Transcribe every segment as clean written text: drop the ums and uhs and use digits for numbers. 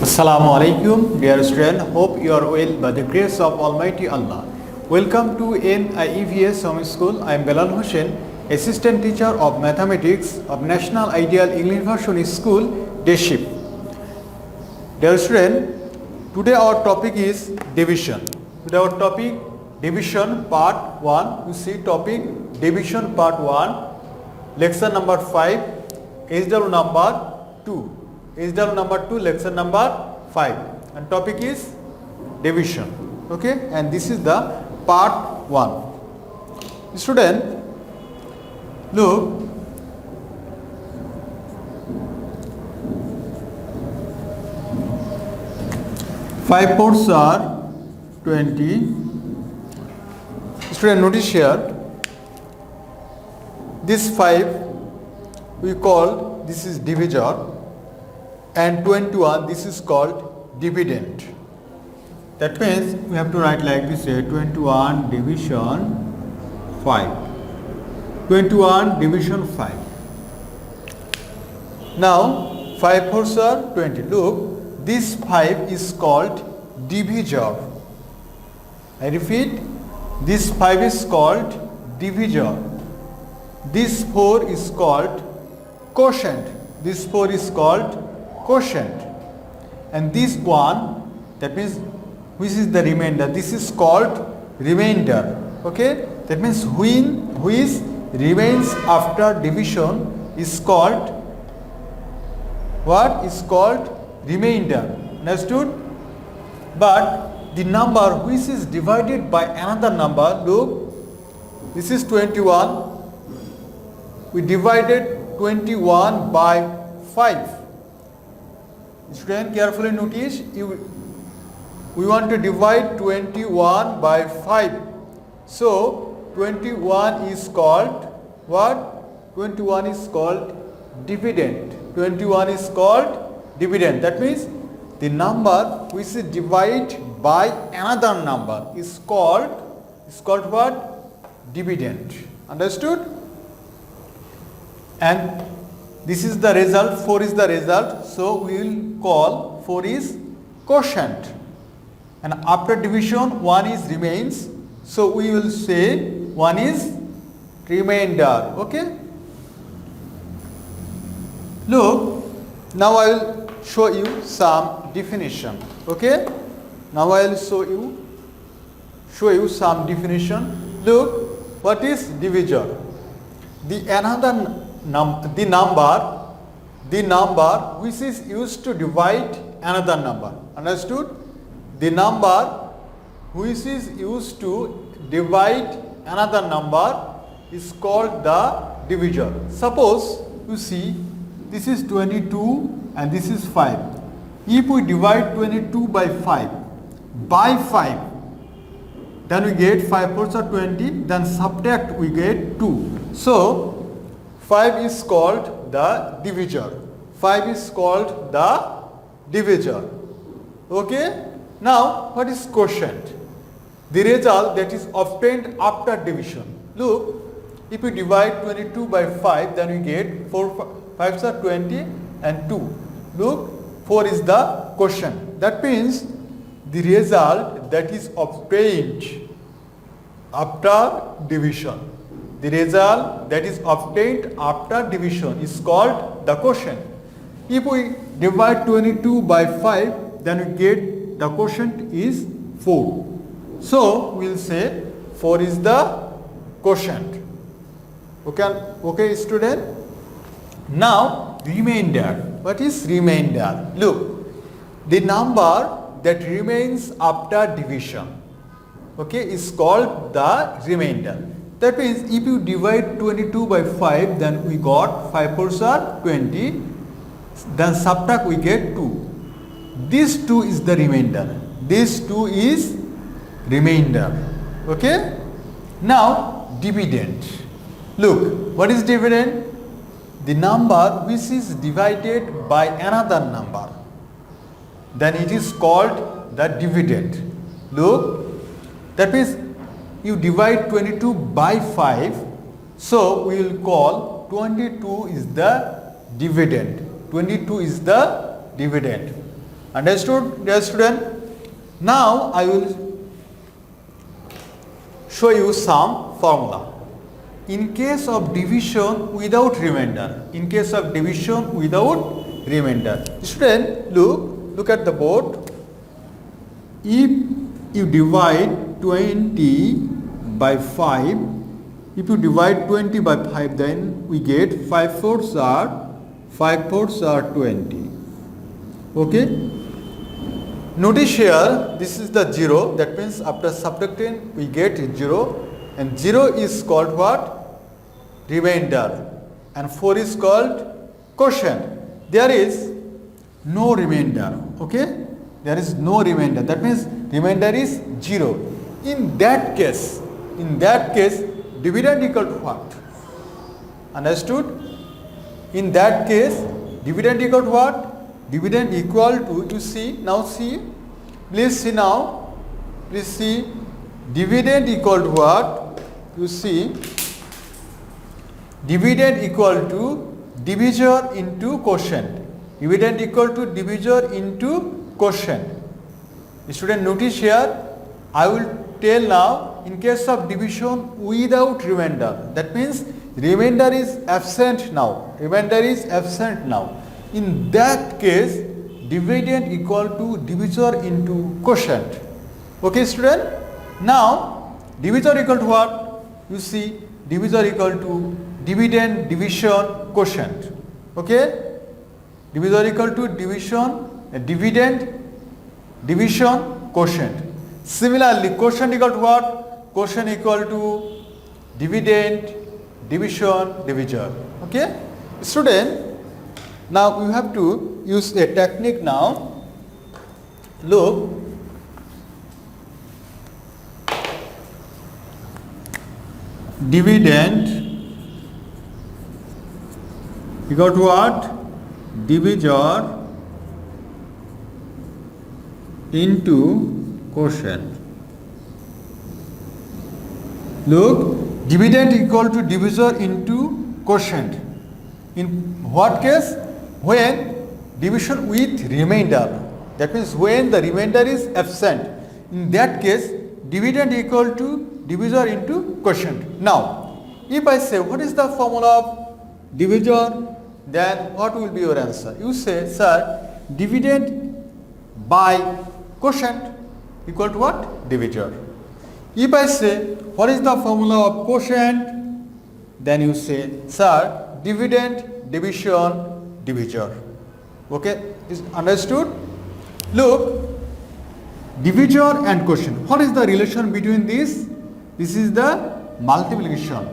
Assalamu alaikum, dear student. Hope you are well by the grace of Almighty Allah. Welcome to NIEVS Home School. I am Belal Hussain, Assistant Teacher of Mathematics of National Ideal English Version School, Deship. Dear student, today our topic is division. Today our topic division part 1. You see topic division part 1, lecture number 5, HW number 2. HW number 2, lecture number 5, and topic is division. Okay, and this is the part 1. Student, look, five fours are 20. Student, notice here, this 5 we call, this is divisor, and 21 this is called dividend. That means we have to write like this here, 21 division 5. 21 division 5. Now 5 fours are 20. Look, this 5 is called divisor. I repeat, this 5 is called divisor. This 4 is called quotient. This 4 is called quotient, and this one, that means which is the remainder, this is called remainder. Okay, that means which remains after division is called what? Is called remainder. Understood? But the number which is divided by another number, look, this is 21, we divided 21 by 5. Student, carefully notice, we want to divide 21 by 5. So 21 is called what? 21 is called dividend. 21 is called dividend. That means the number which is divided by another number is called what? Dividend. Understood? And this is the result, 4 is the result, so we will call 4 is quotient. And after division 1 is remains, so we will say 1 is remainder. Okay? Look, now I will show you some definition. Okay? Now I will show you some definition. Look, what is divisor? The number which is used to divide another number. Understood? The number which is used to divide another number is called the divisor. Suppose you see, this is 22 and this is 5. If we divide 22 by 5, then we get 5 fours are 20, then subtract we get 2. So 5 is called the divisor. 5 is called the divisor. Okay? Now, what is quotient? The result that is obtained after division. Look, if we divide 22 by 5, then we get 4 5s are 20 and 2. Look, 4 is the quotient. That means the result that is obtained after division. The result that is obtained after division is called the quotient. If we divide 22 by 5, then we get the quotient is 4. So we will say 4 is the quotient. Okay, student? Now remainder. What is remainder? Look, the number that remains after division, okay, is called the remainder. That means if you divide 22 by 5, then we got 5 fours are 20, then subtract we get 2. This 2 is the remainder. This 2 is remainder. Okay? Now dividend. Look, what is dividend? The number which is divided by another number, then it is called the dividend. Look, that means you divide 22 by 5, so we will call 22 is the dividend. 22 is the dividend. Understood, dear student? Now I will show you some formula. In case of division without remainder, in case of division without remainder, student, look at the board. If you divide 20 by 5, if you divide 20 by 5, then we get 5 fourths are 20. Okay. Notice here, this is the 0, that means after subtracting we get 0, and 0 is called what? Remainder, and 4 is called quotient. There is no remainder, okay? There is no remainder, that means remainder is 0. In that case, dividend equal to what? Understood? In that case, dividend equal to what? Dividend equal to, you see, now see, please see now, please see, dividend equal to what? You see, dividend equal to divisor into quotient. Dividend equal to divisor into quotient. Student, notice here, I will tell now, in case of division without remainder, that means remainder is absent now. Remainder is absent now. In that case, dividend equal to divisor into quotient. Okay, student? Now, divisor equal to what? You see, divisor equal to dividend division quotient. Okay? Divisor equal to dividend division quotient. Similarly, quotient equal to what? Quotient equal to dividend division divisor. Okay? Student, now we have to use a technique now. Look, dividend equal to what? Divisor into quotient. Look, dividend equal to divisor into quotient. In what case? When division with remainder, that means when the remainder is absent. In that case, dividend equal to divisor into quotient. Now, if I say what is the formula of divisor, then what will be your answer? You say, sir, dividend by quotient equal to what? Divisor. If I say what is the formula of quotient, then you say, sir, dividend division divisor. Okay, is understood? Look, divisor and quotient. What is the relation between these? This is the multiplication.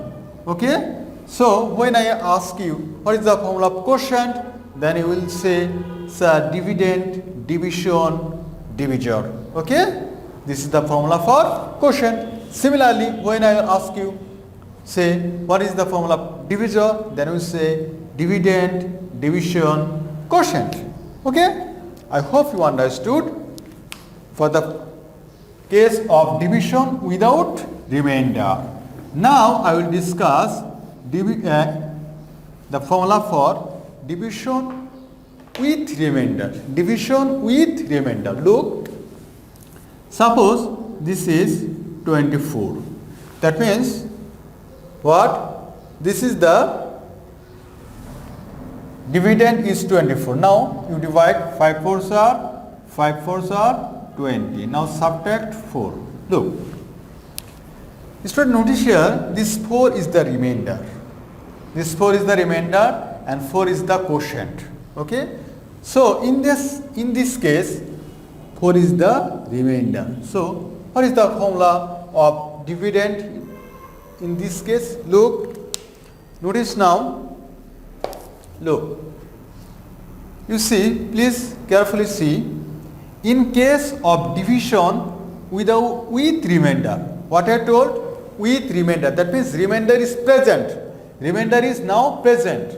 Okay, so when I ask you what is the formula of quotient, then you will say, sir, dividend division divisor. Okay, this is the formula for quotient. Similarly, when I ask you, say what is the formula of divisor, then you say dividend division quotient. Okay, I hope you understood. For the case of division without remainder, now I will discuss the formula for division with remainder. Division with remainder. Look, suppose this is 24. That means what? This is the dividend is 24. Now you divide 5 fours are 20. Now subtract 4. Look, student, notice here, this 4 is the remainder. This 4 is the remainder and 4 is the quotient. Okay. So in this case, 4 is the remainder. So what is the formula of dividend in this case? Look, notice now. Look, you see, please carefully see. In case of division with remainder, what I told? With remainder. That means remainder is present. Remainder is now present.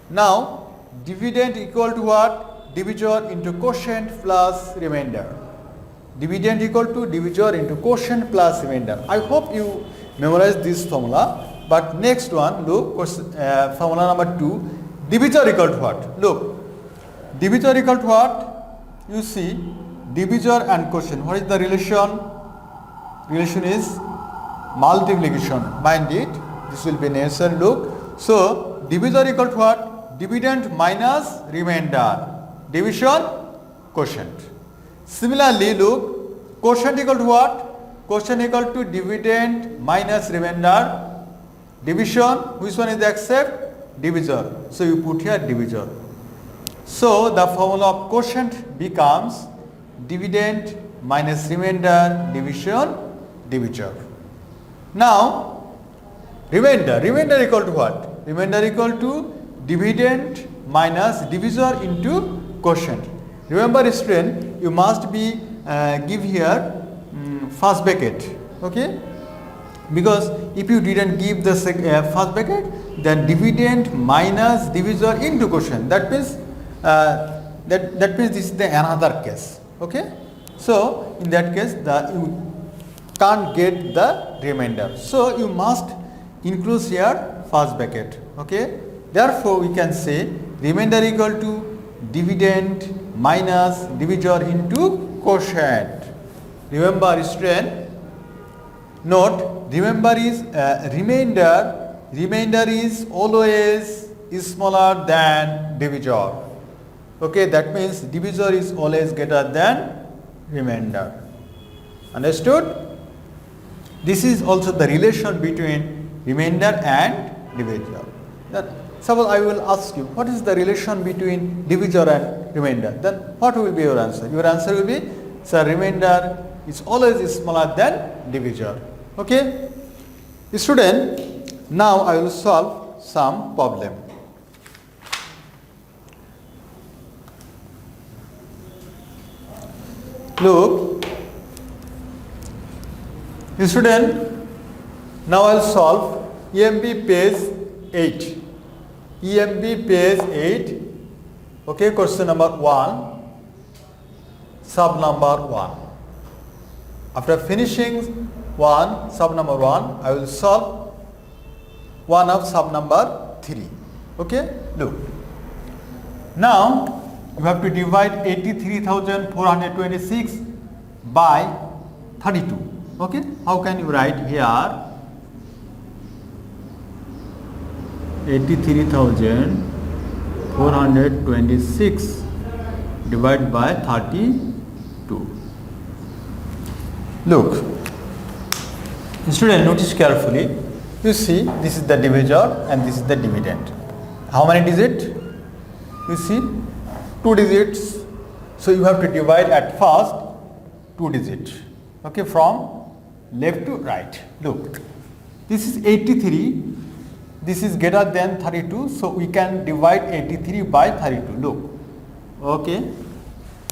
Now, dividend equal to what? Divisor into quotient plus remainder. Dividend equal to divisor into quotient plus remainder. I hope you memorize this formula. But next one, look, formula number 2. Divisor equal to what? Look, divisor equal to what? you see divisor and quotient. What is the relation? Relation is multiplication. Mind it, this will be necessary. Look, so divisor equal to what? Dividend minus remainder. Division, quotient. Similarly, look, quotient equal to what? Quotient equal to dividend minus remainder. Division, which one is the accept? Divisor. So you put here divisor. So the formula of quotient becomes dividend minus remainder division divisor. Now remainder equal to what? Remainder equal to dividend minus divisor into quotient. Remember student, you must be give here first bracket, okay? Because if you didn't give the first bracket, then dividend minus divisor into quotient. That means that means this is the another case, okay? So in that case, you can't get the remainder. So you must include here first bracket, okay? Therefore we can say remainder equal to dividend minus divisor into quotient. Remember student, note, remember is remainder is always smaller than divisor. Okay, that means divisor is always greater than remainder. Understood? This is also the relation between remainder and divisor. Suppose I will ask you, what is the relation between divisor and remainder? Then what will be your answer? Your answer will be, sir, remainder is always smaller than divisor. Okay? Student, now I will solve some problem. Look, student, now I will solve EMB page 8. EMB page 8. Okay, question number 1, sub number 1. After finishing sub number 1, I will solve one of sub number 3. Okay, look. Now you have to divide 83,426 by 32. Okay, how can you write here 83,426 divided by 32. Look, student, notice carefully. You see, this is the divisor and this is the dividend. How many digits? You see, 2 digits. So you have to divide at first 2 digits. Okay, from left to right. Look, this is 83. This is greater than 32. So we can divide 83 by 32. Look. Okay.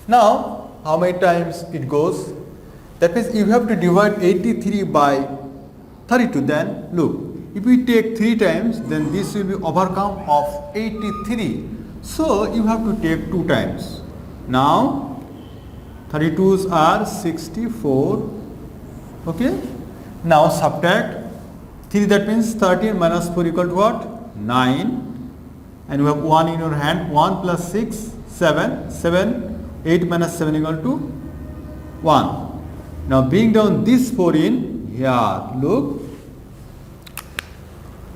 Now, how many times it goes? That means you have to divide 83 by 32. Then look, if we take 3 times, then this will be overcome of 83. So you have to take 2 times. Now 32s are 64. Okay. Now subtract 3, that means 13 minus 4 equal to what? 9. And you have 1 in your hand. 1 plus 6, 7. 8 minus 7 equal to 1. Now bring down this 4 in here. Look.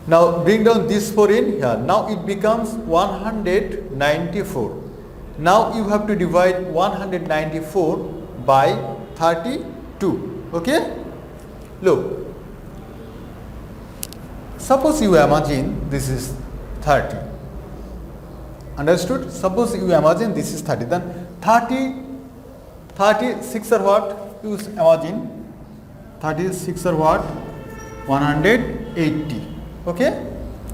Now bring down this 4 in here. Now it becomes 194. Now you have to divide 194 by 32. Okay? Look. Suppose you imagine this is 30. Understood? Suppose you imagine this is 30. Then 36 are what? You imagine 36 are what? 180. Okay?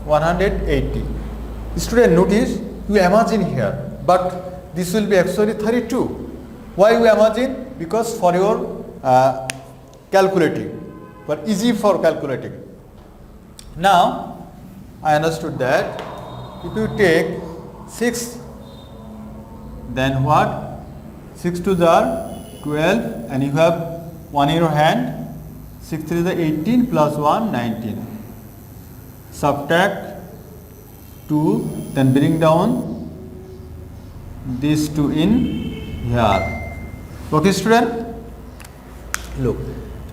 180. Student, notice, you imagine here, but this will be actually 32. Why you imagine? Because for your calculating, but easy for calculating. Now, I understood that if you take 6, then what? 6 to the 12, and you have 1 in your hand. 6 3 is the 18 plus 1, 19. Subtract 2, then bring down these 2 in here. Okay, student? Look.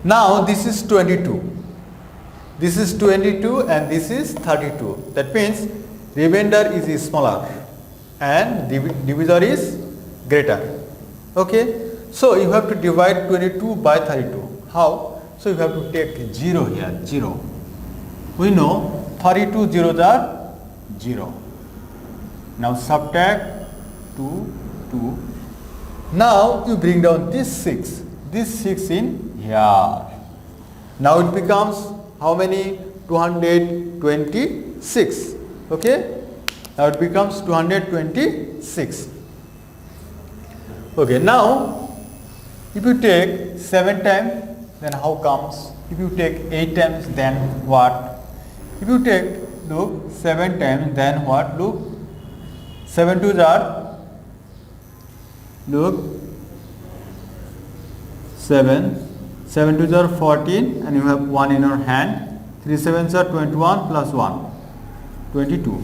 Now this is 22. This is 22 and this is 32. That means remainder is smaller and divisor is greater. Okay. So you have to divide 22 by 32. How? So you have to take 0 here. 0. We know 32 zeros are 0. Now subtract 2, 2. Now you bring down this 6. This 6 in here. Now it becomes how many? 226. Okay. Now it becomes 226. Okay. Now if you take 7 times, then how comes? If you take 8 times, then what? If you take, look, 7 times, then what? Look, 7 twos are, look, 7 twos are 14 and you have 1 in your hand. 3 sevens are 21 plus 1, 22.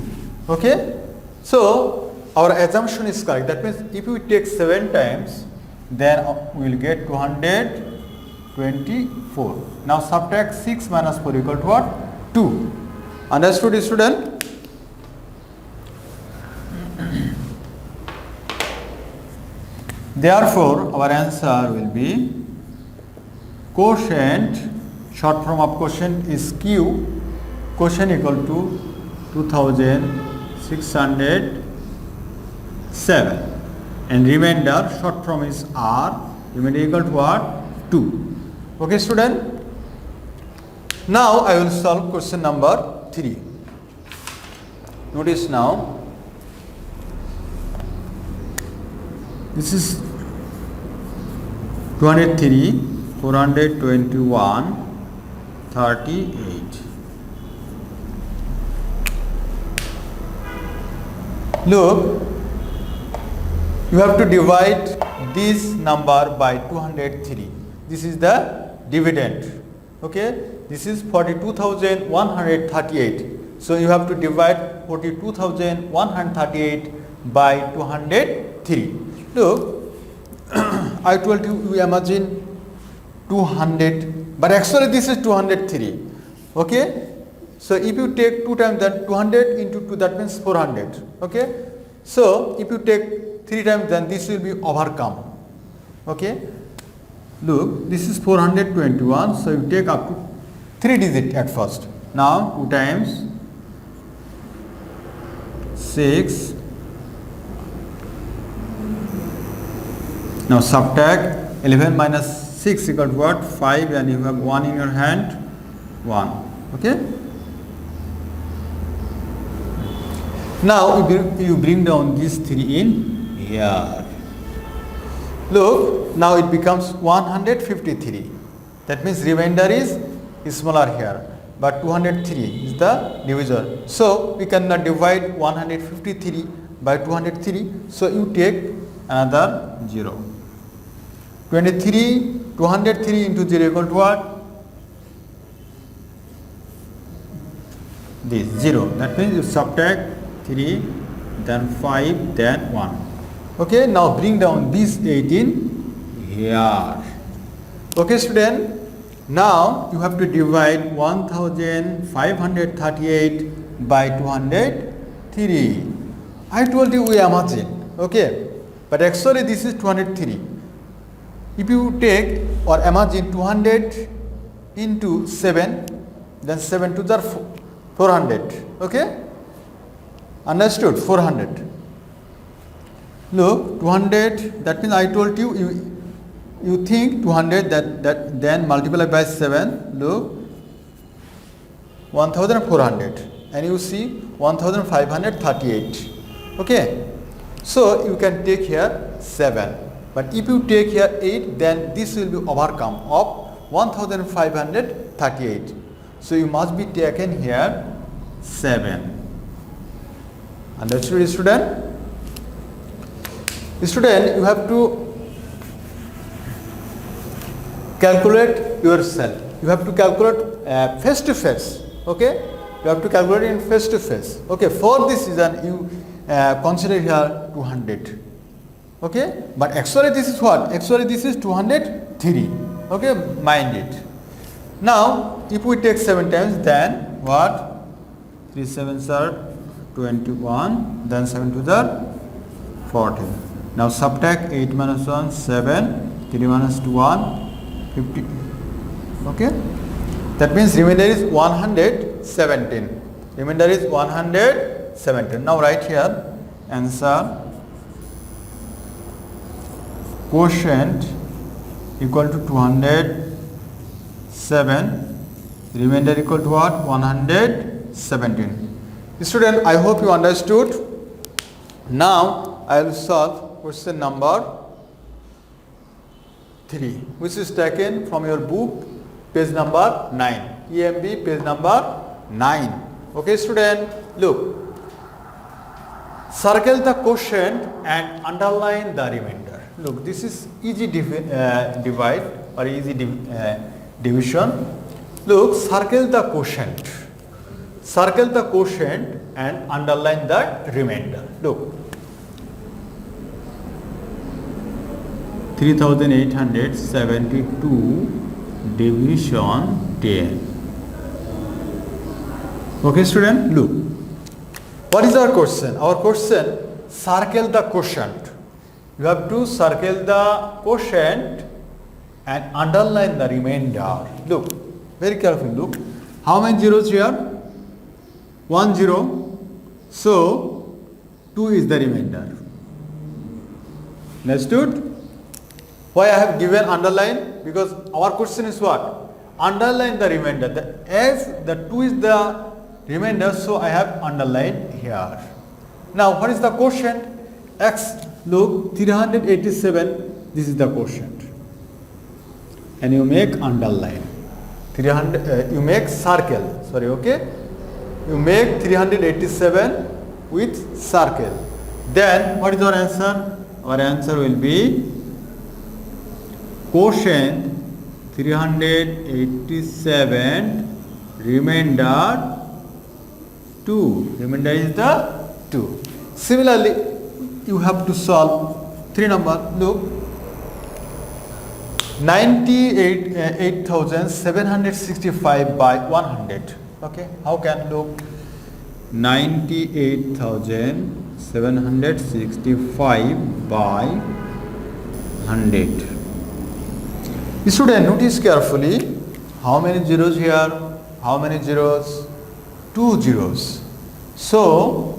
Okay? So, our assumption is correct. That means if we take 7 times, then we will get 224. Now subtract 6 minus 4 equal to what? 2. Understood, student? Therefore, our answer will be quotient, short form of quotient is Q, quotient equal to 2607 and remainder, short form is R, remainder equal to what? 2. Okay, student? Now I will solve question number 3. Notice now, this is 203, 421, 38. Look, you have to divide this number by 203. This is the dividend. Okay, this is 42,138. So you have to divide 42,138 by 203. Look, I told you, you imagine 200, but actually this is 203. Okay, so if you take 2 times, then 200 into 2, that means 400. Okay, so if you take 3 times, then this will be overcome. Okay, look, this is 421, so you take up to 3 digit at first. Now 2 times 6. Now subtract 11 minus 6 equal to what? 5, and you have 1 in your hand. 1. Okay. Now you bring down these 3 in here. Look, now it becomes 153. That means remainder is smaller here, but 203 is the divisor. So we cannot divide 153 by 203. So you take another 0. 203 into 0 equal to what? This 0. That means you subtract 3, then 5, then 1. Okay, now bring down this 18 here. Okay, student. Now you have to divide 1538 by 203. I told you we imagine. Okay, but actually this is 203. If you take or imagine 200 into 7, then 7 to the 400. Okay, understood? 400. Look, 200, that means I told you, you think 200, that then multiply by 7, look, 1400, and you see 1538. Okay, so you can take here 7, but if you take here 8, then this will be overcome of 1538. So you must be taken here 7. Understood, student? Student, you have to calculate yourself. You have to calculate face to face. Okay, you have to calculate in face to face. Okay, for this reason you consider here 200. Okay, but actually this is what? Actually this is 203. Okay, mind it. Now if we take 7 times, then what? 3 7s are 21, then 7 to the 14. Now subtract 8 minus 1, 7, 3 minus 2, 1, 50. Okay, that means remainder is 117. Remainder is 117. Now write here answer quotient equal to 207, remainder equal to what? 117. Student, I hope you understood. Now I will solve question number 3, which is taken from your book, page number 9. EMB page number 9. Okay student, look. Circle the quotient and underline the remainder. Look, this is easy divide or easy division. Look, circle the quotient. Circle the quotient and underline the remainder. Look, 3872 division 10. Okay student, look. What is our question? Our question, circle the quotient. You have to circle the quotient and underline the remainder. Look, very carefully look. How many zeros here? 1 0. So 2 is the remainder. Understood? Why I have given underline? Because our question is what? Underline the remainder. As the 2 is the remainder, so I have underlined here. Now what is the quotient? X. Look, 387, this is the quotient. And you make underline. 300, you make circle. Sorry, okay? You make 387 with circle. Then what is our answer? Our answer will be quotient 387, remainder 2. Remainder is the 2. Similarly, you have to solve 3 number. Look, 98,765 by 100. Okay, how can look? 98,765 by 100. Student, notice carefully how many zeros here, how many zeros? 2 zeros. So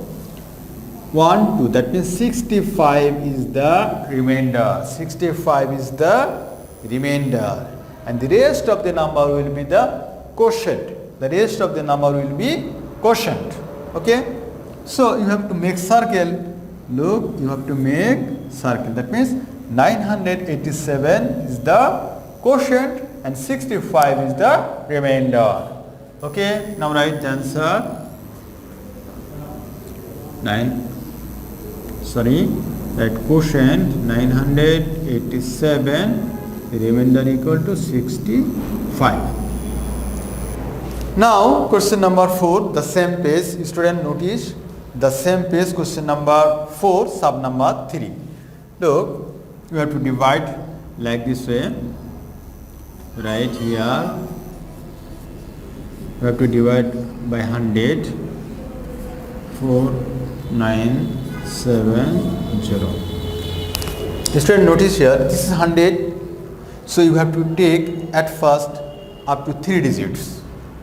1 2, that means 65 is the remainder. 65 is the remainder, and the rest of the number will be the quotient. The rest of the number will be quotient. Okay, so you have to make circle. Look, you have to make circle. That means 987 is the quotient and 65 is the remainder. Okay, now write the answer. That quotient 987, remainder equal to 65. Now question number 4, the same page. Student, notice the same page, question number 4, sub number 3. Look, you have to divide like this way. Right here, you have to divide by 100. 4970. Student, notice here, this is 100. So you have to take at first up to 3 digits.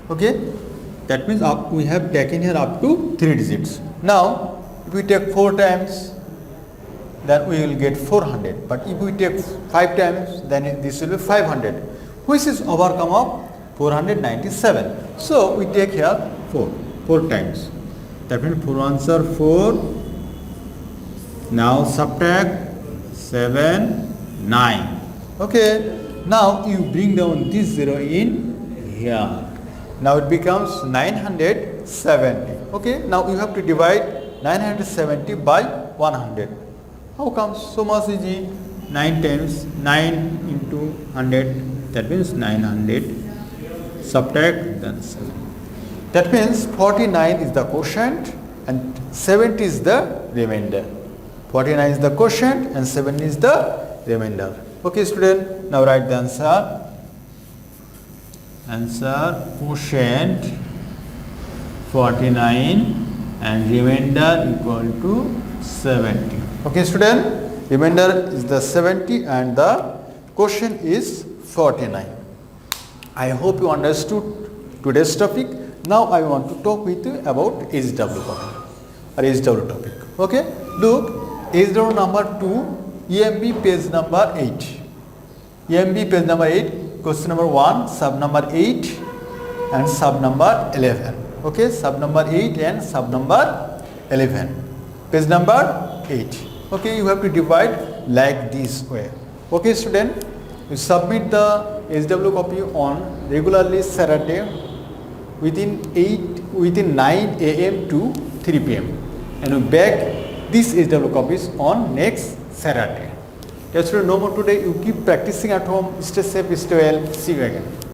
Okay, that means we have taken here up to 3 digits. Now if we take 4 times, then we will get 400. But if we take 5 times, then this will be 500, which is overcome of 497. So we take here 4 times. That means 4 ones are 4. Now subtract 7, 9. Okay. Now you bring down this 0 in here. Now it becomes 970. Okay. Now you have to divide 970 by 100. How comes? So much easy. 9 times 9 into 100. That means 900. Subtract then 7. That means 49 is the quotient and 70 is the remainder. 49 is the quotient and 7 is the remainder. Okay student, now write the answer. Answer quotient 49 and remainder equal to 70. Okay student, remainder is the 70 and the quotient is 49. I hope you understood today's topic. Now I want to talk with you about HW topic or HW topic. Okay, look, HW number 2, EMB page number 8. EMB page number 8, question number 1, sub number 8 and sub number 11. Okay, sub number 8 and sub number 11. Page number 8. Okay, you have to divide like this way. Okay student, you submit the HW copy on regularly Saturday within 9 AM to 3 PM and we back these HW copies on next Saturday. Yes student, no more today. You keep practicing at home. Stay safe, stay well. See you again.